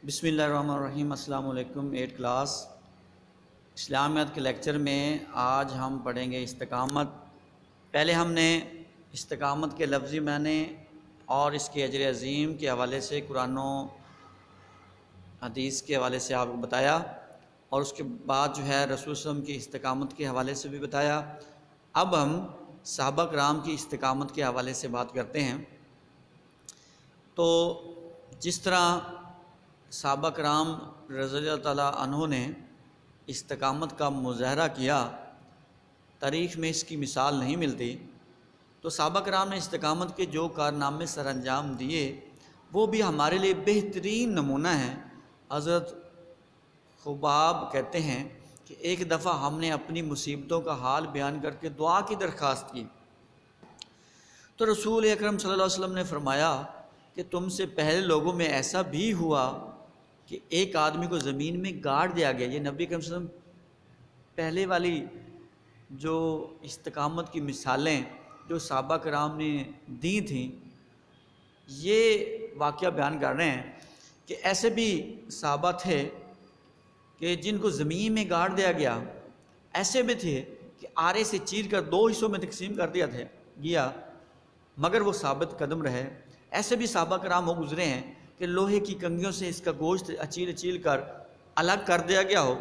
بسم اللہ الرحمن الرحیم۔ السلام علیکم۔ 8 کلاس اسلامیات کے لیکچر میں آج ہم پڑھیں گے استقامت۔ پہلے ہم نے استقامت کے لفظی معنی اور اس کے اجر عظیم کے حوالے سے قرآن و حدیث کے حوالے سے آپ کو بتایا، اور اس کے بعد جو ہے رسول صلی اللہ علیہ وسلم کی استقامت کے حوالے سے بھی بتایا۔ اب ہم صحابہ کرام کی استقامت کے حوالے سے بات کرتے ہیں۔ تو جس طرح صحابہ کرام رضی اللہ تعالیٰ عنہ نے استقامت کا مظاہرہ کیا، تاریخ میں اس کی مثال نہیں ملتی، تو صحابہ کرام نے استقامت کے جو کارنامے سر انجام دیے وہ بھی ہمارے لیے بہترین نمونہ ہیں۔ حضرت خباب کہتے ہیں کہ ایک دفعہ ہم نے اپنی مصیبتوں کا حال بیان کر کے دعا کی درخواست کی، تو رسول اکرم صلی اللہ علیہ وسلم نے فرمایا کہ تم سے پہلے لوگوں میں ایسا بھی ہوا کہ ایک آدمی کو زمین میں گاڑ دیا گیا۔ یہ نبی اکرم صلی اللہ علیہ وسلم پہلے والی جو استقامت کی مثالیں جو صحابہ کرام نے دی تھیں، یہ واقعہ بیان کر رہے ہیں کہ ایسے بھی صحابہ تھے کہ جن کو زمین میں گاڑ دیا گیا، ایسے بھی تھے کہ آرے سے چیر کر 2 حصوں میں تقسیم کر دیا گیا، مگر وہ ثابت قدم رہے۔ ایسے بھی صحابہ کرام ہو گزرے ہیں کہ لوہے کی کنگھیوں سے اس کا گوشت اچیل اچیل کر الگ کر دیا گیا ہو،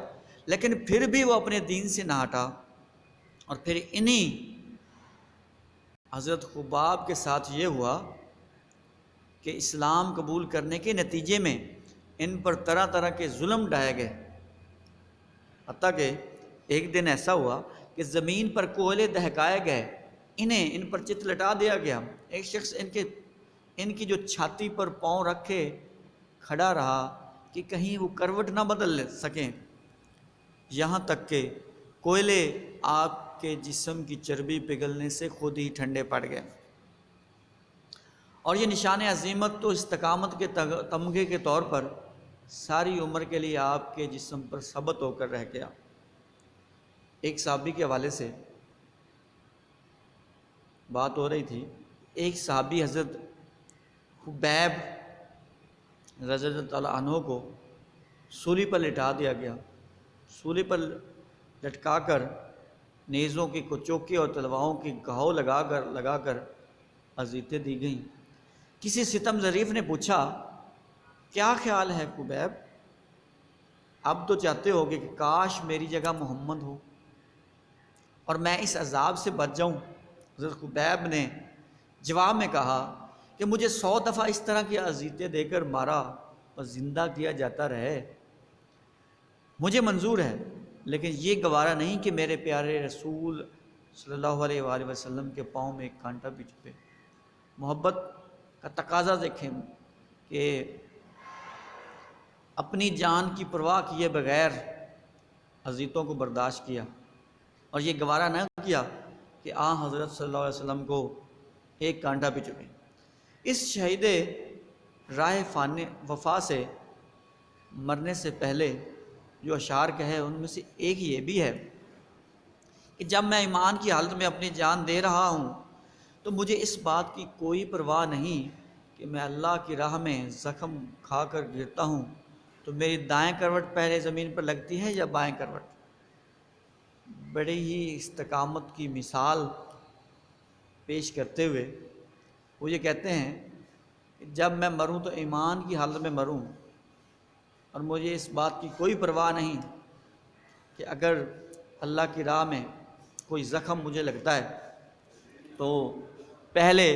لیکن پھر بھی وہ اپنے دین سے نہ ہٹا۔ اور پھر انہی حضرت خباب کے ساتھ یہ ہوا کہ اسلام قبول کرنے کے نتیجے میں ان پر طرح طرح کے ظلم ڈھائے گئے، حتیٰ کہ ایک دن ایسا ہوا کہ زمین پر کوئلے دہکائے گئے، ان پر چت لٹا دیا گیا۔ ایک شخص ان کی جو چھاتی پر پاؤں رکھے کھڑا رہا کہ کہیں وہ کروٹ نہ بدل سکیں، یہاں تک کہ کوئلے آپ کے جسم کی چربی پگھلنے سے خود ہی ٹھنڈے پڑ گئے۔ اور یہ نشان عظیمت تو استقامت کے تمغے کے طور پر ساری عمر کے لیے آپ کے جسم پر ثابت ہو کر رہ گیا۔ ایک صحابی کے حوالے سے بات ہو رہی تھی، ایک صحابی حضرت خبیب رضی اللہ تعالیٰ عنہ کو سولی پر لٹا دیا گیا۔ سولی پر لٹکا کر نیزوں کی کچوکے اور تلواروں کی گھاؤ لگا کر اذیتیں دی گئیں۔ کسی ستم ظریف نے پوچھا، کیا خیال ہے خبیب؟ اب تو چاہتے ہوگے کہ کاش میری جگہ محمد ہو اور میں اس عذاب سے بچ جاؤں۔ حضرت خبیب نے جواب میں کہا کہ مجھے 100 دفعہ اس طرح کی اذیتیں دے کر مارا اور زندہ کیا جاتا رہے، مجھے منظور ہے، لیکن یہ گوارا نہیں کہ میرے پیارے رسول صلی اللہ علیہ وآلہ وسلم کے پاؤں میں ایک کانٹا بھی چھپے۔ محبت کا تقاضا دیکھیں کہ اپنی جان کی پرواہ کیے بغیر اذیتوں کو برداشت کیا، اور یہ گوارا نہ کیا کہ حضرت صلی اللہ علیہ وسلم کو ایک کانٹا بھی چبھے۔ اس شہید راہ وفا سے مرنے سے پہلے جو اشعار کہے ان میں سے ایک یہ بھی ہے کہ جب میں ایمان کی حالت میں اپنی جان دے رہا ہوں تو مجھے اس بات کی کوئی پرواہ نہیں کہ میں اللہ کی راہ میں زخم کھا کر گرتا ہوں تو میری دائیں کروٹ پہلے زمین پر لگتی ہے یا بائیں کروٹ۔ بڑی ہی استقامت کی مثال پیش کرتے ہوئے وہ یہ کہتے ہیں کہ جب میں مروں تو ایمان کی حالت میں مروں، اور مجھے اس بات کی کوئی پرواہ نہیں کہ اگر اللہ کی راہ میں کوئی زخم مجھے لگتا ہے تو پہلے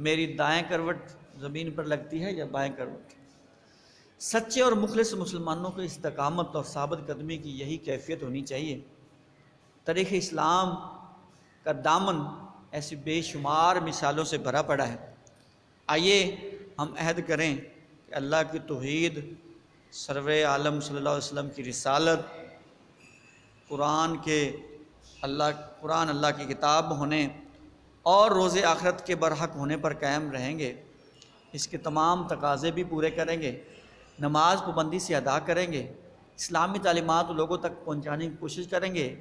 میری دائیں کروٹ زمین پر لگتی ہے یا بائیں کروٹ۔ سچے اور مخلص مسلمانوں کی استقامت اور ثابت قدمی کی یہی کیفیت ہونی چاہیے۔ تاریخ اسلام کا دامن ایسی بے شمار مثالوں سے بھرا پڑا ہے۔ آئیے ہم عہد کریں کہ اللہ کی توحید، سرور عالم صلی اللہ علیہ وسلم کی رسالت، قرآن اللہ کی کتاب ہونے اور روز آخرت کے برحق ہونے پر قائم رہیں گے، اس کے تمام تقاضے بھی پورے کریں گے، نماز پابندی سے ادا کریں گے، اسلامی تعلیمات لوگوں تک پہنچانے کی کوشش کریں گے،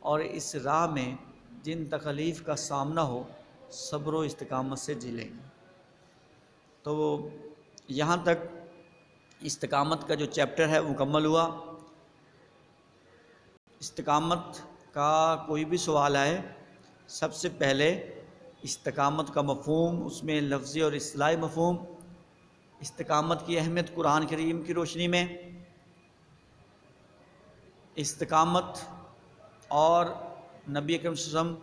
اور اس راہ میں جن تکلیف کا سامنا ہو صبر و استقامت سے جی لیں گے۔ تو یہاں تک استقامت کا جو چیپٹر ہے مکمل ہوا۔ استقامت کا کوئی بھی سوال آئے، سب سے پہلے استقامت کا مفہوم، اس میں لفظی اور اصطلاحی مفہوم، استقامت کی اہمیت قرآن کریم کی روشنی میں، استقامت اور نبی اکرم صلی اللہ علیہ وسلم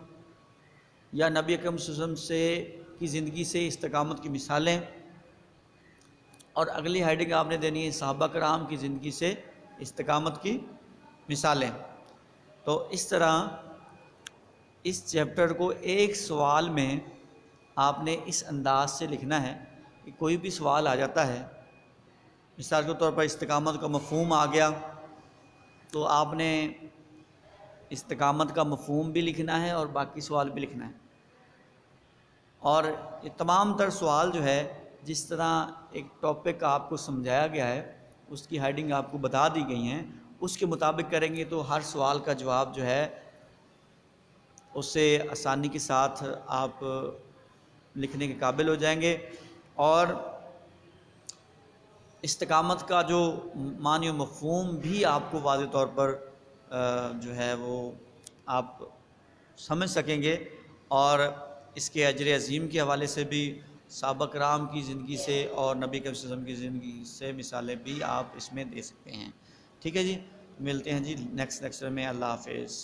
یا نبی اکرم صلی اللہ علیہ وسلم سے کی زندگی سے استقامت کی مثالیں، اور اگلی ہیڈنگ آپ نے دینی ہے صحابہ کرام کی زندگی سے استقامت کی مثالیں۔ تو اس طرح اس چیپٹر کو ایک سوال میں آپ نے اس انداز سے لکھنا ہے کہ کوئی بھی سوال آ جاتا ہے، مثال کے طور پر استقامت کا مفہوم آ گیا تو آپ نے استقامت کا مفہوم بھی لکھنا ہے اور باقی سوال بھی لکھنا ہے۔ اور یہ تمام تر سوال جو ہے، جس طرح ایک ٹاپک آپ کو سمجھایا گیا ہے، اس کی ہیڈنگ آپ کو بتا دی گئی ہیں، اس کے مطابق کریں گے تو ہر سوال کا جواب جو ہے اسے آسانی کے ساتھ آپ لکھنے کے قابل ہو جائیں گے۔ اور استقامت کا جو معنی و مفہوم بھی آپ کو واضح طور پر جو ہے وہ آپ سمجھ سکیں گے، اور اس کے اجر عظیم کے حوالے سے بھی صحابہ کرام کی زندگی سے اور نبی کریم صلی اللہ علیہ وسلم کی زندگی سے مثالیں بھی آپ اس میں دے سکتے ہیں۔ ٹھیک ہے جی، ملتے ہیں جی نیکسٹ لیکچر میں۔ اللہ حافظ۔